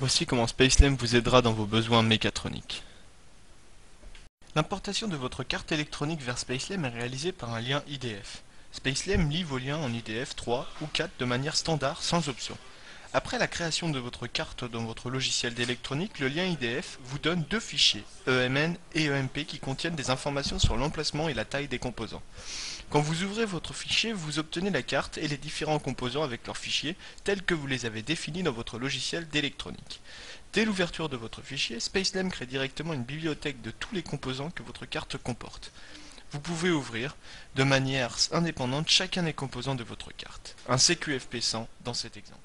Voici comment Spacelem vous aidera dans vos besoins mécatroniques. L'importation de votre carte électronique vers Spacelem est réalisée par un lien IDF. Spacelem lit vos liens en IDF 3 ou 4 de manière standard sans option. Après la création de votre carte dans votre logiciel d'électronique, le lien IDF vous donne deux fichiers, EMN et EMP, qui contiennent des informations sur l'emplacement et la taille des composants. Quand vous ouvrez votre fichier, vous obtenez la carte et les différents composants avec leurs fichiers tels que vous les avez définis dans votre logiciel d'électronique. Dès l'ouverture de votre fichier, Spacelem crée directement une bibliothèque de tous les composants que votre carte comporte. Vous pouvez ouvrir de manière indépendante chacun des composants de votre carte, un CQFP100 dans cet exemple.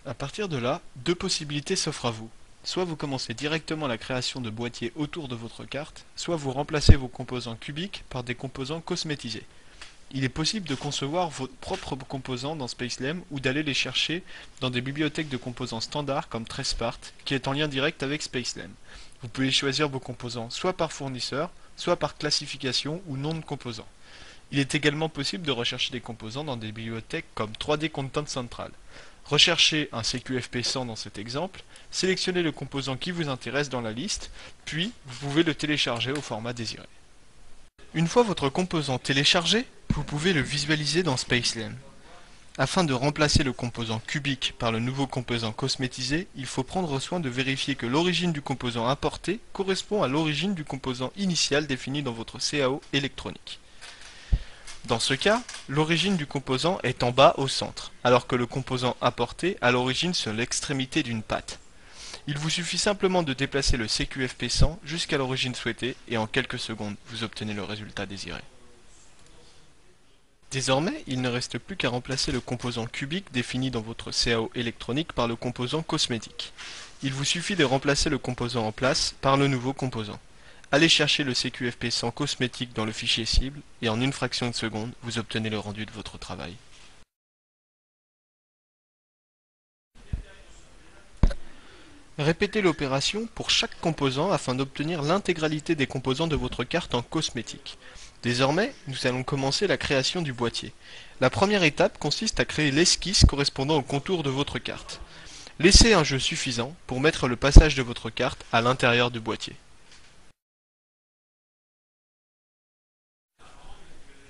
À partir de là, deux possibilités s'offrent à vous. Soit vous commencez directement la création de boîtiers autour de votre carte, soit vous remplacez vos composants cubiques par des composants cosmétisés. Il est possible de concevoir vos propres composants dans Spacelem ou d'aller les chercher dans des bibliothèques de composants standards comme Trespart, qui est en lien direct avec Spacelem. Vous pouvez choisir vos composants soit par fournisseur, soit par classification ou nom de composant. Il est également possible de rechercher des composants dans des bibliothèques comme 3D Content Central. Recherchez un CQFP100 dans cet exemple, sélectionnez le composant qui vous intéresse dans la liste, puis vous pouvez le télécharger au format désiré. Une fois votre composant téléchargé, vous pouvez le visualiser dans Spacelem. Afin de remplacer le composant cubique par le nouveau composant cosmétisé, il faut prendre soin de vérifier que l'origine du composant importé correspond à l'origine du composant initial défini dans votre CAO électronique. Dans ce cas, l'origine du composant est en bas au centre, alors que le composant apporté a l'origine sur l'extrémité d'une patte. Il vous suffit simplement de déplacer le CQFP100 jusqu'à l'origine souhaitée et en quelques secondes, vous obtenez le résultat désiré. Désormais, il ne reste plus qu'à remplacer le composant cubique défini dans votre CAO électronique par le composant cosmétique. Il vous suffit de remplacer le composant en place par le nouveau composant. Allez chercher le CQFP100 cosmétique dans le fichier cible et en une fraction de seconde, vous obtenez le rendu de votre travail. Répétez l'opération pour chaque composant afin d'obtenir l'intégralité des composants de votre carte en cosmétique. Désormais, nous allons commencer la création du boîtier. La première étape consiste à créer l'esquisse correspondant au contour de votre carte. Laissez un jeu suffisant pour mettre le passage de votre carte à l'intérieur du boîtier.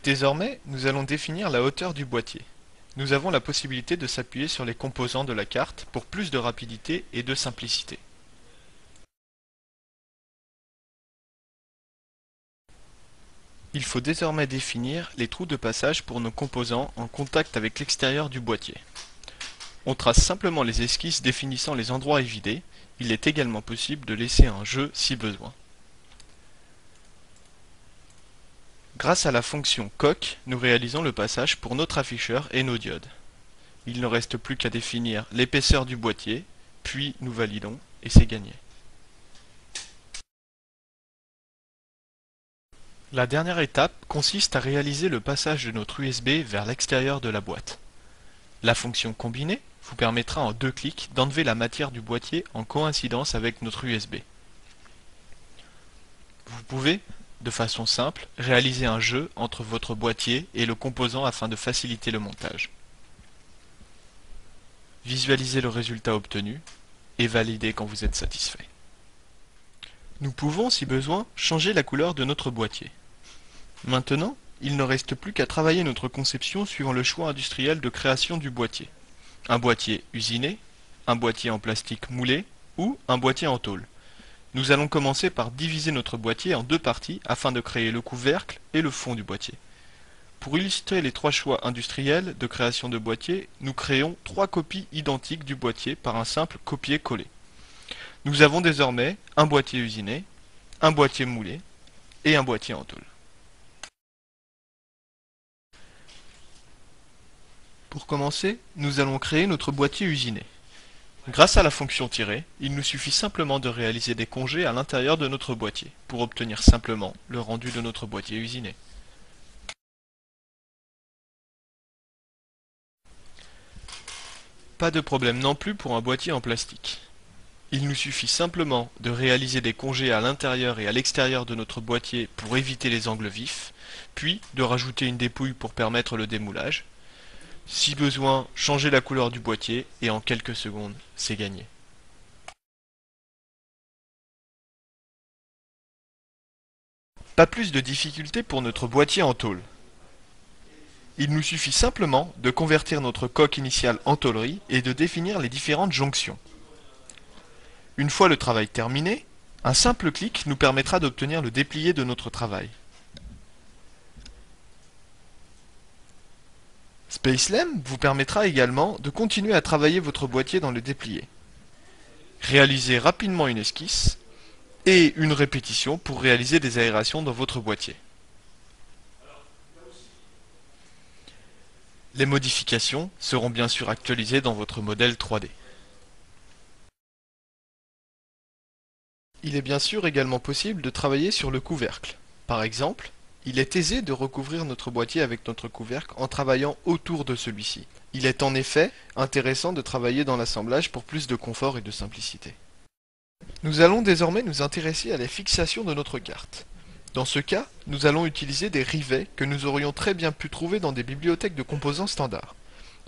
Désormais, nous allons définir la hauteur du boîtier. Nous avons la possibilité de s'appuyer sur les composants de la carte pour plus de rapidité et de simplicité. Il faut désormais définir les trous de passage pour nos composants en contact avec l'extérieur du boîtier. On trace simplement les esquisses définissant les endroits évidés. Il est également possible de laisser un jeu si besoin. Grâce à la fonction coq, nous réalisons le passage pour notre afficheur et nos diodes. Il ne reste plus qu'à définir l'épaisseur du boîtier, puis nous validons et c'est gagné. La dernière étape consiste à réaliser le passage de notre USB vers l'extérieur de la boîte. La fonction combiner vous permettra en 2 clics d'enlever la matière du boîtier en coïncidence avec notre USB. Vous pouvez, de façon simple, réaliser un jeu entre votre boîtier et le composant afin de faciliter le montage. Visualisez le résultat obtenu et validez quand vous êtes satisfait. Nous pouvons, si besoin, changer la couleur de notre boîtier. Maintenant, il ne reste plus qu'à travailler notre conception suivant le choix industriel de création du boîtier. Un boîtier usiné, un boîtier en plastique moulé ou un boîtier en tôle. Nous allons commencer par diviser notre boîtier en 2 parties afin de créer le couvercle et le fond du boîtier. Pour illustrer les 3 choix industriels de création de boîtier, nous créons 3 copies identiques du boîtier par un simple copier-coller. Nous avons désormais un boîtier usiné, un boîtier moulé et un boîtier en tôle. Pour commencer, nous allons créer notre boîtier usiné. Grâce à la fonction tirer, il nous suffit simplement de réaliser des congés à l'intérieur de notre boîtier, pour obtenir simplement le rendu de notre boîtier usiné. Pas de problème non plus pour un boîtier en plastique. Il nous suffit simplement de réaliser des congés à l'intérieur et à l'extérieur de notre boîtier pour éviter les angles vifs, puis de rajouter une dépouille pour permettre le démoulage. Si besoin, changez la couleur du boîtier et en quelques secondes, c'est gagné. Pas plus de difficultés pour notre boîtier en tôle. Il nous suffit simplement de convertir notre coque initiale en tôlerie et de définir les différentes jonctions. Une fois le travail terminé, un simple clic nous permettra d'obtenir le déplié de notre travail. Spacelem vous permettra également de continuer à travailler votre boîtier dans le déplié. Réalisez rapidement une esquisse et une répétition pour réaliser des aérations dans votre boîtier. Les modifications seront bien sûr actualisées dans votre modèle 3D. Il est bien sûr également possible de travailler sur le couvercle. Par exemple, il est aisé de recouvrir notre boîtier avec notre couvercle en travaillant autour de celui-ci. Il est en effet intéressant de travailler dans l'assemblage pour plus de confort et de simplicité. Nous allons désormais nous intéresser à la fixation de notre carte. Dans ce cas, nous allons utiliser des rivets que nous aurions très bien pu trouver dans des bibliothèques de composants standards.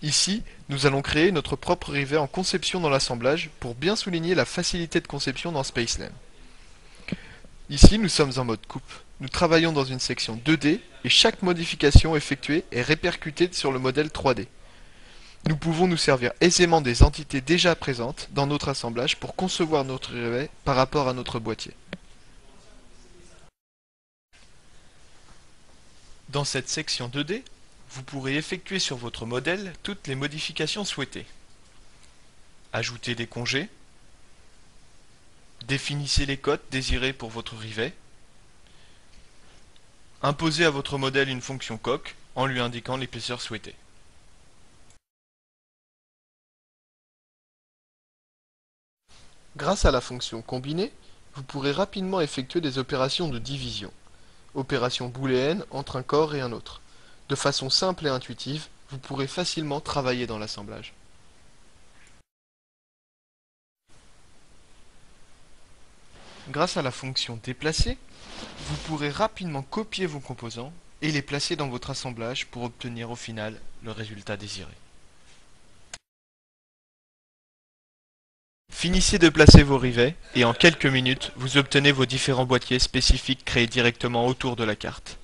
Ici, nous allons créer notre propre rivet en conception dans l'assemblage pour bien souligner la facilité de conception dans Spacelem. Ici, nous sommes en mode coupe. Nous travaillons dans une section 2D et chaque modification effectuée est répercutée sur le modèle 3D. Nous pouvons nous servir aisément des entités déjà présentes dans notre assemblage pour concevoir notre rivet par rapport à notre boîtier. Dans cette section 2D, vous pourrez effectuer sur votre modèle toutes les modifications souhaitées. Ajouter des congés, définissez les cotes désirées pour votre rivet, imposez à votre modèle une fonction coque en lui indiquant l'épaisseur souhaitée. Grâce à la fonction combiner, vous pourrez rapidement effectuer des opérations de division, opérations booléennes entre un corps et un autre. De façon simple et intuitive, vous pourrez facilement travailler dans l'assemblage. Grâce à la fonction déplacer, vous pourrez rapidement copier vos composants et les placer dans votre assemblage pour obtenir au final le résultat désiré. Finissez de placer vos rivets et en quelques minutes, vous obtenez vos différents boîtiers spécifiques créés directement autour de la carte.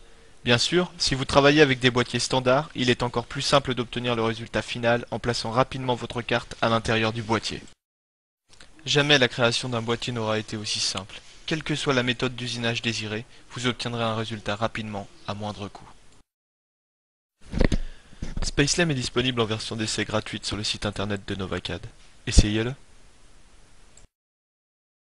Bien sûr, si vous travaillez avec des boîtiers standards, il est encore plus simple d'obtenir le résultat final en plaçant rapidement votre carte à l'intérieur du boîtier. Jamais la création d'un boîtier n'aura été aussi simple. Quelle que soit la méthode d'usinage désirée, vous obtiendrez un résultat rapidement, à moindre coût. Spacelem est disponible en version d'essai gratuite sur le site internet de Novacad. Essayez-le.